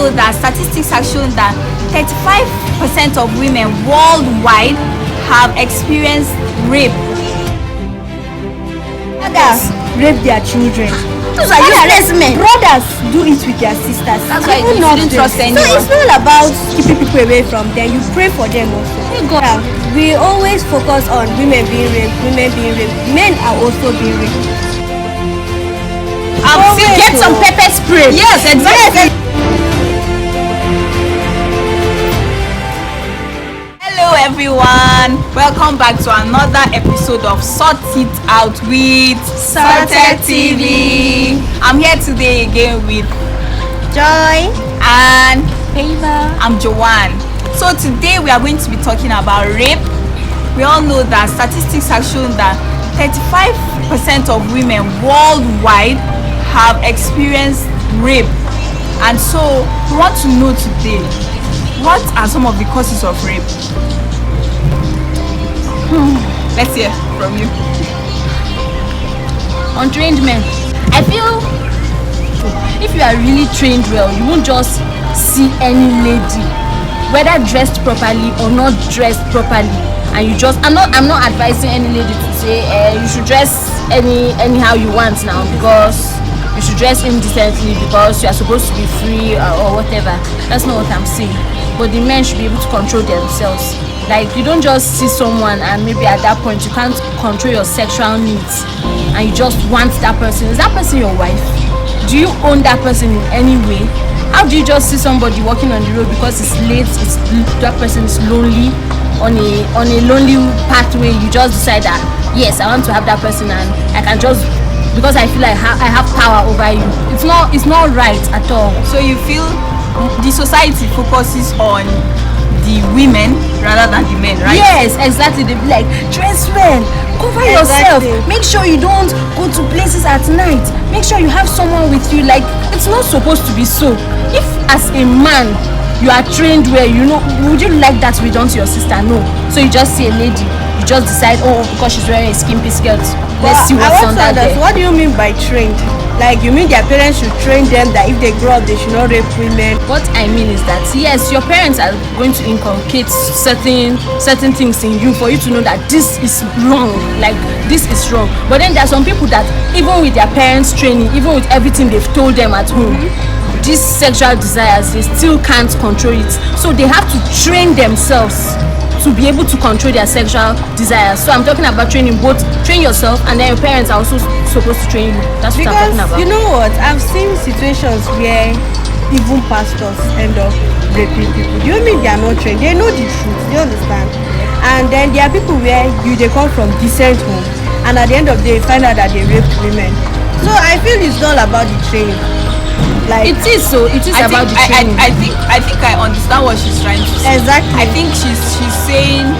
know that statistics have shown that 35% of women worldwide have experienced rape. Mothers rape their children. Those are useless men. Brothers do it with their sisters. That's why Even you not shouldn't them. trust anyone. So it's not about keeping people away from them. You pray for them also. Yeah, we always focus on women being raped, men are also being raped. Get some pepper spray. Yes, exactly. Hello everyone, welcome back to another episode of Sort It Out with Sorted TV. I'm here today again with Joy and Favor. I'm Joanne. So today we are going to be talking about rape. We all know that statistics have shown that 35% of women worldwide have experienced rape. And so we want to know today, what are some of the causes of rape? Let's hear from you. Untrained men. I feel if you are really trained well, you won't just see any lady, whether dressed properly or not dressed properly, and you just I'm not advising any lady to say you should dress anyhow you want now, because you should dress indecently because you are supposed to be free or whatever. That's not what I'm saying. But the men should be able to control themselves. Like, you don't just see someone and maybe at that point you can't control your sexual needs and you just want that person. Is that person your wife? Do you own that person in any way? How do you just see somebody walking on the road because it's late, that person is lonely, on a lonely pathway, you just decide that yes, I want to have that person and I can just, because I feel like I have power over you. It's not right at all. So you feel the society focuses on the women rather than the men, right? Yes, exactly. They be like, dress well, cover yourself, make sure you don't go to places at night, make sure you have someone with you. Like, it's not supposed to be so. If as a man you are trained well, you know, would you like that to be done to your sister? No. So you just see a lady, you just decide, oh, because she's wearing a skimpy skirt, let's see what's on that there. What do you mean by trained? Like, you mean their parents should train them that if they grow up they should not rape women? What I mean is that yes, your parents are going to inculcate certain things in you for you to know that this is wrong, like this is wrong. But then there are some people that even with their parents training, even with everything they've told them at home, these sexual desires, they still can't control it. So they have to train themselves to be able to control their sexual desires. So I'm talking about training, both train yourself and then your parents are also supposed to train you. That's what I'm talking about. You know what? I've seen situations where even pastors end up raping people. Do you mean they are not trained? They know the truth. You understand? And then there are people where they come from decent home, and at the end of the day find out that they raped women. So I feel it's all about the training. Like, it is about the training. I think I understand what she's trying to say. Exactly. I think she's saying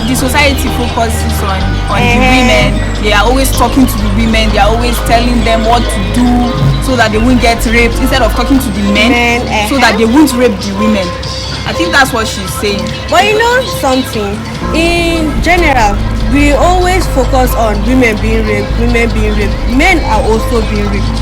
the society focuses on the women. They are always talking to the women. They are always telling them what to do so that they won't get raped, instead of talking to the men so that they won't rape the women. I think that's what she's saying. But you know something? In general, we always focus on women being raped. Men are also being raped.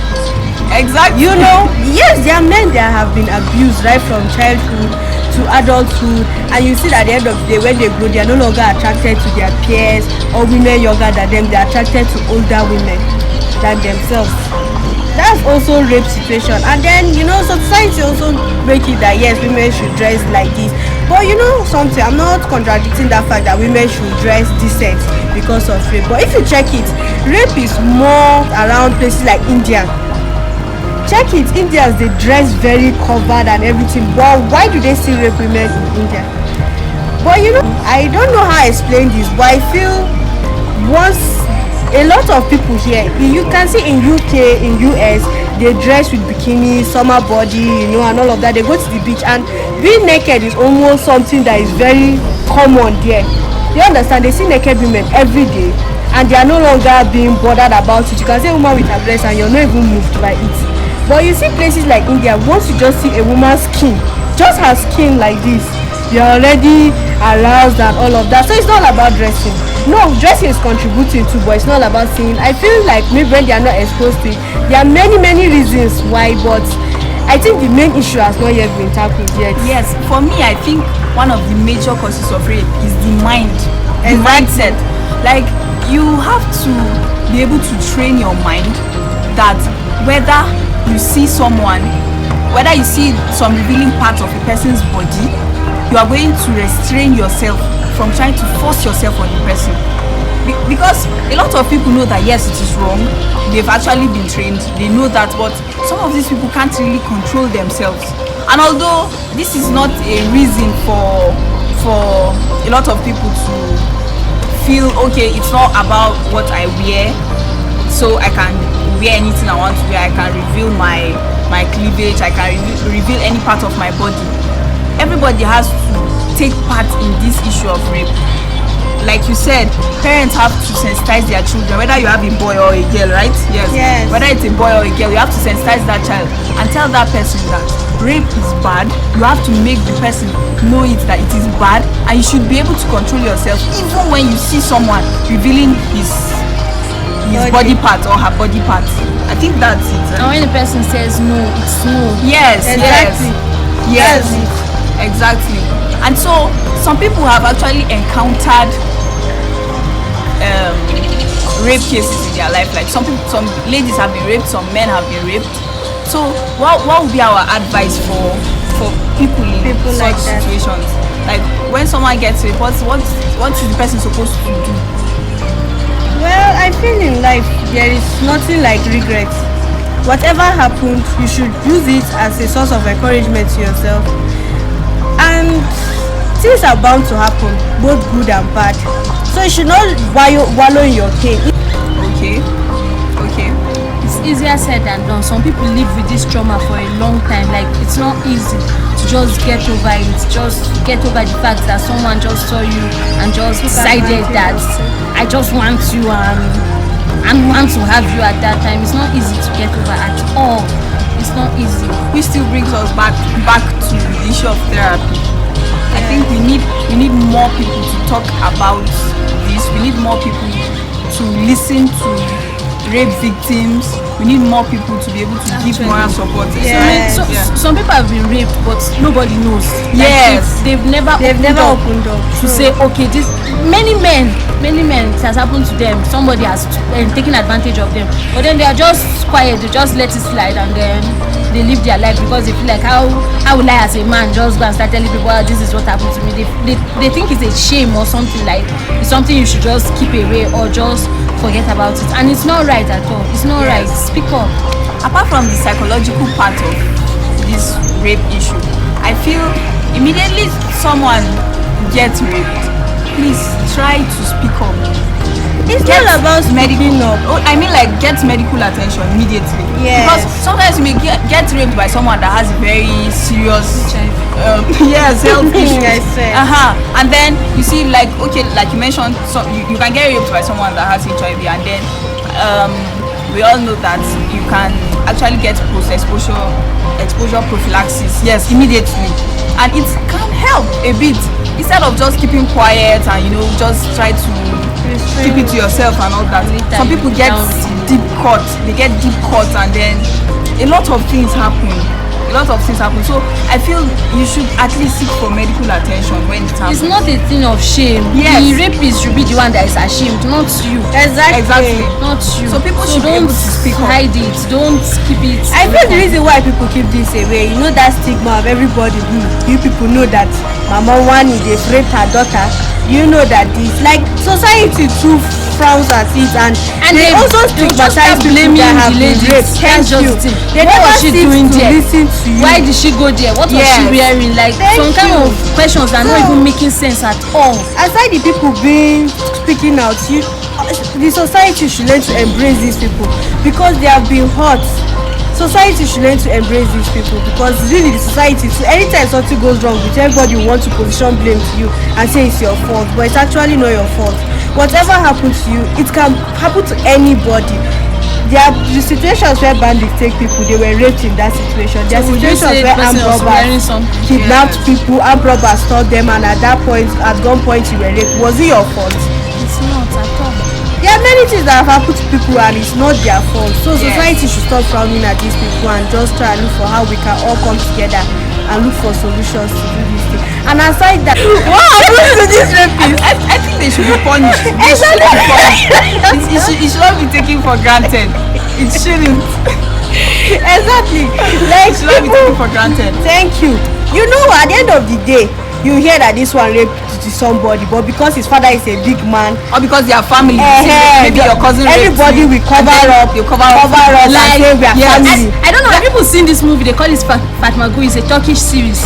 Exactly. You know, yes, there are men that have been abused right from childhood to adulthood, and you see that at the end of the day when they grow, they are no longer attracted to their peers or women younger than them. They are attracted to older women than themselves. That's also rape situation. And then, you know, society also make it that yes, women should dress like this. But you know something, I'm not contradicting that fact that women should dress decent because of rape. But if you check it, rape is more around places like India. Check it, Indians, they dress very covered and everything. But why do they still rape women in India? But you know, I don't know how I explain this, but I feel once a lot of people here, you can see in UK, in US, they dress with bikinis, summer body, you know, and all of that. They go to the beach, and being naked is almost something that is very common there. You understand? They see naked women every day, and they are no longer being bothered about it. You can see a woman with her breast and you're not even moved by it. But you see places like India, once you just see a woman's skin, just her skin like this, you're already aroused and all of that. So it's not about dressing. No, dressing is contributing too, but it's not about seeing. I feel like maybe when they are not exposed to it, there are many reasons why, but I think the main issue has not yet been tackled yet. Yes, for me, I think one of the major causes of rape is the mind, the mindset. Like, you have to be able to train your mind that whether you see someone, whether you see some revealing parts of a person's body, you are going to restrain yourself from trying to force yourself on the person. Because a lot of people know that yes, it is wrong, they've actually been trained, they know that, but some of these people can't really control themselves. And although this is not a reason for a lot of people to feel, okay, it's not about what I wear, so I can wear anything I want to wear, I can reveal my cleavage, I can reveal any part of my body. Everybody has to take part in this issue of rape. Like you said, parents have to sensitize their children, whether you have a boy or a girl, right? Yes. Whether it's a boy or a girl, you have to sensitize that child and tell that person that rape is bad. You have to make the person know it, that it is bad, and you should be able to control yourself even when you see someone revealing his body part or her body part. I think that's it. And when the person says no, it's no. Yes, Exactly. yes, exactly. And so some people have actually encountered rape cases in their life. Like some ladies have been raped, some men have been raped. So what would be our advice for people in like such that. situations? Like when someone gets raped, what is the person supposed to do? Well, I feel in life there is nothing like regrets. Whatever happened, you should use it as a source of encouragement to yourself. And things are bound to happen, both good and bad. So you should not wallow in your pain. Okay. It's easier said than done. Some people live with this trauma for a long time. Like, it's not easy to just get over it. Just get over the fact that someone just saw you and just decided that I just want you and want to have you at that time. It's not easy to get over at all. It's not easy. Which still brings us back to the issue of therapy. I think we need more people to talk about this. We need more people to listen to rape victims. We need more people to be able to give moral support. Yes. So some people have been raped, but nobody knows. Yes. They've never opened up to say, okay, this many men it has happened to them. Somebody has taken advantage of them, but then they are just quiet. They just let it slide, and then they live their life because they feel like, how will I as a man just go and start telling people, oh, this is what happened to me? They think it's a shame or something, like it's something you should just keep away or just forget about it, and it's not right at all. It's not right. Speak up. Apart from the psychological part of this rape issue, I feel immediately someone gets raped, please try to speak up. It's not about medical speaking up. I mean, like, get medical attention immediately. Yes. Because sometimes you may get raped by someone that has a very serious health issue. I said. And then you see, like, okay, like you mentioned, so you can get raped by someone that has HIV, and then we all know that you can actually get post-exposure prophylaxis, yes, immediately, and it can help a bit instead of just keeping quiet and just try to keep it to yourself and all that. Some people get deep cut, and then a lot of things happen. So I feel you should at least seek for medical attention when it happens. It's not a thing of shame. Yes. The rapist should be the one that is ashamed, not you. Exactly. Not you. So people should be able to speak up. Hide it. Don't keep it. I feel the reason why people keep this away, that stigma of everybody. You people know that Mama One is raped her daughter. You know that this, like, society too frowns at it, and they also stigmatize people that have been raped. Thank you. They What never was she sit doing to there? listen to you. Why did she go there? What was she wearing? Like, some kind of questions that are not even making sense at all. Aside the people speaking out, the society should learn to embrace these people because they have been hurt. Society should learn to embrace these people because really the society, so anytime something goes wrong with everybody, you want to position blame to you and say it's your fault, but it's actually not your fault. Whatever happens to you, it can happen to anybody. There are the situations where bandits take people, they were raped in that situation. There are situations where armed robbers kidnapped people, armed robbers stole them, and at gunpoint you were raped. Was it your fault? It's not at all. There are many things that have happened to people and it's not their fault. So Yes. society should stop frowning at these people and just try and look for how we can all come together and look for solutions to do this thing. And aside that, what happens to this rapist? I think they should be punished. They should be punished. It should not be taken for granted. It shouldn't. Exactly. Like It should not be taken for granted. thank you. You know, at the end of the day, you hear that this one raped somebody, but because his father is a big man, Or because they are family. Maybe your cousin raped everybody you, will cover and then up, you cover up and Like, say we are yes. family. I don't know, have people seen this movie? They call it Fatma Gou. It's a Turkish series.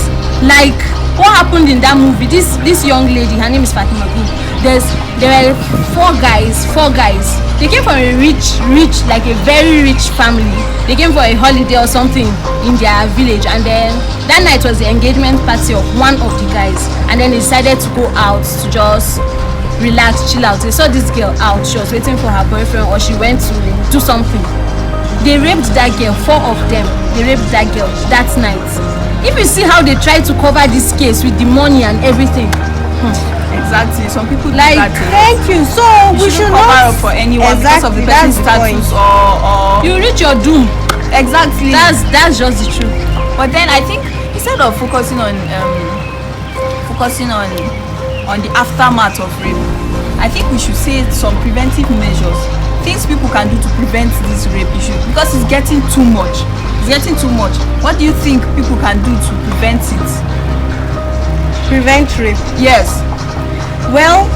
Like, what happened in that movie? This young lady, her name is Fatima Gou. There were four guys. They came from a rich, like a very rich family. They came for a holiday or something in their village, and then that night was the engagement party of one of the guys, and then they decided to go out to just relax, chill out. They saw this girl out. She was waiting for her boyfriend, or she went to do something. They raped that girl, 4 of them. They raped that girl that night. If you see how they try to cover this case with the money and everything, Exactly. Some people do Like, that. too. Thank you. So You we should shouldn't cover not up for anyone because of the person's that's the point. status or you reach your doom. exactly. That's just the truth. But then I think instead of focusing on the aftermath of rape, I think we should say some preventive measures, things people can do to prevent this rape issue, because it's getting too much. What do you think people can do to prevent it? Prevent rape. Yes. Well,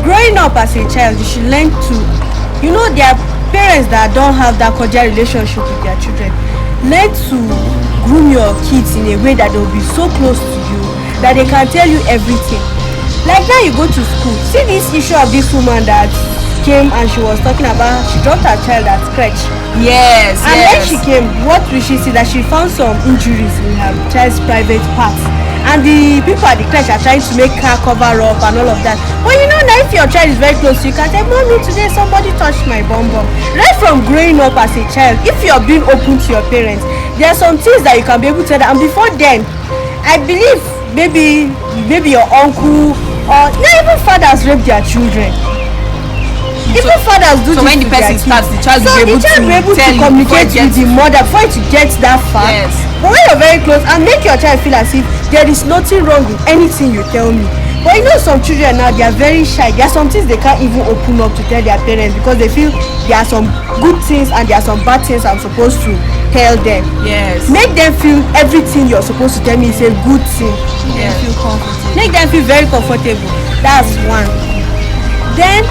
growing up as a child, you should learn to, there are parents that don't have that cordial relationship with their children. Learn to groom your kids in a way that they'll be so close to you that they can tell you everything. Like now you go to school, see this issue of this woman that came and she was talking about, she dropped her child at crèche. Yes. And when she came, what will she see? That she found some injuries in her child's private parts. And the people at the crèche are trying to make her cover up and all of that. But now if your child is very close, you can say, Mommy, today somebody touched my bum bum. Right from growing up as a child, if you're being open to your parents, there are some things that you can be able to tell them. And before then, I believe maybe your uncle or even fathers rape their children. Even fathers do so this when the to their person kids. starts, the child So will be able the child will be able to tell you communicate before it with the mother before it gets that far. Yes. But when you're very close and make your child feel as if there is nothing wrong with anything you tell me. But some children now, they are very shy. There are some things they can't even open up to tell their parents because they feel there are some good things and there are some bad things I'm supposed to tell them. Yes. Make them feel everything you're supposed to tell me is a good thing. Yes. Feel comfortable. Make them feel very comfortable. That's one. Then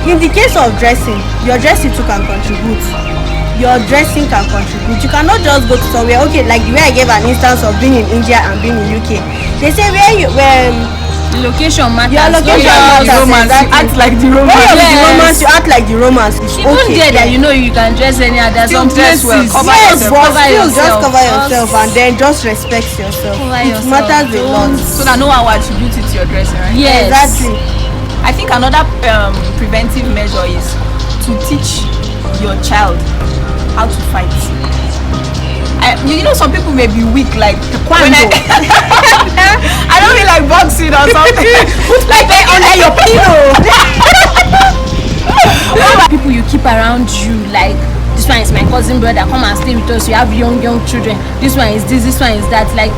in the case of dressing, your dressing too can contribute. Your dressing can contribute. You cannot just go to somewhere. Okay, like the way I gave an instance of being in India and being in UK. They say The location matters. your location Don't matters. Romance. You Exactly. act like the when romance. you're with the Yes. romance, you act like the romance. It's Even okay. there that you can dress any other. Still Some dress places. well, cover Yes, yourself. but Cover still just yourself. cover yourself and then just respect yourself. Cover It yourself. matters a lot. Don't- So that no one will attribute it to your dressing, right? Yes. Exactly. I think another preventive measure is to teach your child how to fight. Some people may be weak, like when I don't mean like boxing or something. Put like that under your pillow. People you keep around you, like this one is my cousin brother, come and stay with us. You have young children. This one is this one is that. Like,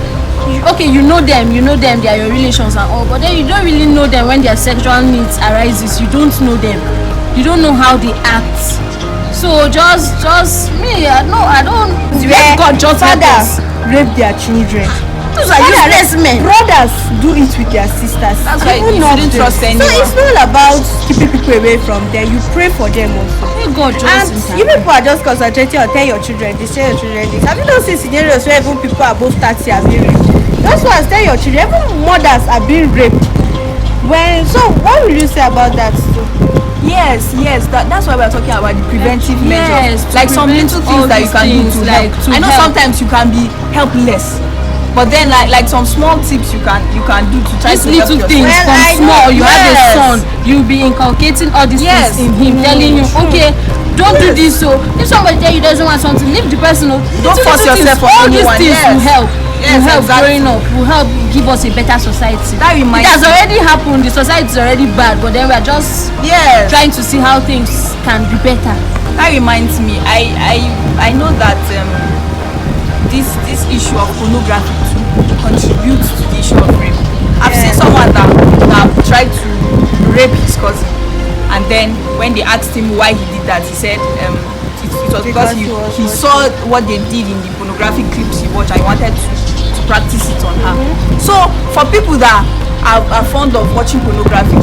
okay, you know them, they are your relations and all, but then you don't really know them when their sexual needs arises. You don't know them. You don't know how they act. So just me, I don't. Where God just help fathers us. rape their children. Those are useless men. Brothers do it with their sisters. That's why Even you not shouldn't them. trust So anyone. it's not about keeping people away from them. You pray for them also. May God And just you people are just concentrating on tell your children this, tell your children this. Have you not seen scenarios where even people above 30 are being raped? Those ones tell your children, even mothers are being raped. So what will you say about that too? Yes, that's why we're talking about the preventive measures. Yes, to Like some prevent little all things that you these can do things, to like help. to I know help. sometimes you can be helpless, but then like some small tips you can do to try These to help little yourself. things Well, from I small, know, you have a yes. son, you'll be inculcating all these Yes. things in him, telling him, okay, don't do this. So if somebody tell you doesn't want something, leave the person. Don't force yourself on all anyone. these things Yes. will help. Yes, will help exactly. growing up, will help give us a better society. That It reminds has me. already happened. The society is already bad, but then we are just Yes. trying to see how things can be better. That reminds me. I know that this issue of pornography too contributes to the issue of rape. I've seen someone that tried to rape his cousin, and then when they asked him why he did that, he said it was because he saw what they did in the pornographic clips he watched and he wanted to practice it on her. So for people that are fond of watching pornographic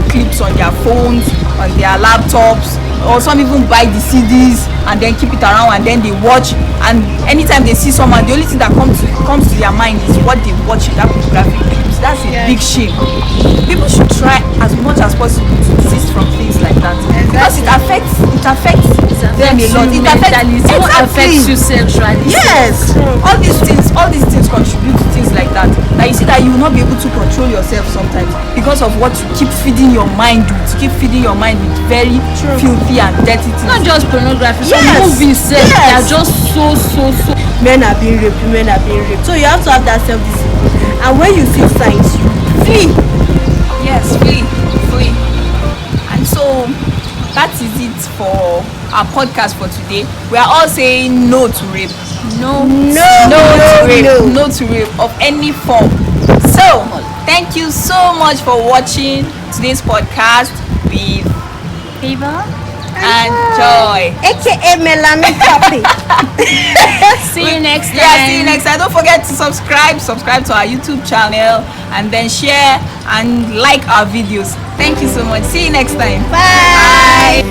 clips on their phones, on their laptops, or some even buy the CDs and then keep it around and then they watch, and anytime they see someone, the only thing that comes to their mind is what they watch in that pornographic clips. That's a big shame. People should try as much as possible to desist from things like that, because it affects them a lot. It affects you sexually. Yes, all these things contribute to things like that. Now you see that you will not be able to control yourself sometimes because of what you keep feeding your mind with. You keep feeding your mind with very filthy and dirty things. Not just pornography, some Yes. movies they are just so Men are being raped. So you have to have that self-discipline. And when you see signs, you flee. Yes, flee. And so that is it for our podcast for today. We are all saying no to rape. No to rape of any form. So thank you so much for watching today's podcast with Favor and Joy. AKA Melanie Papi. See you next time. Yeah, see you next time. Don't forget to subscribe to our YouTube channel, and then share and like our videos. Thank you so much. See you next time. Bye.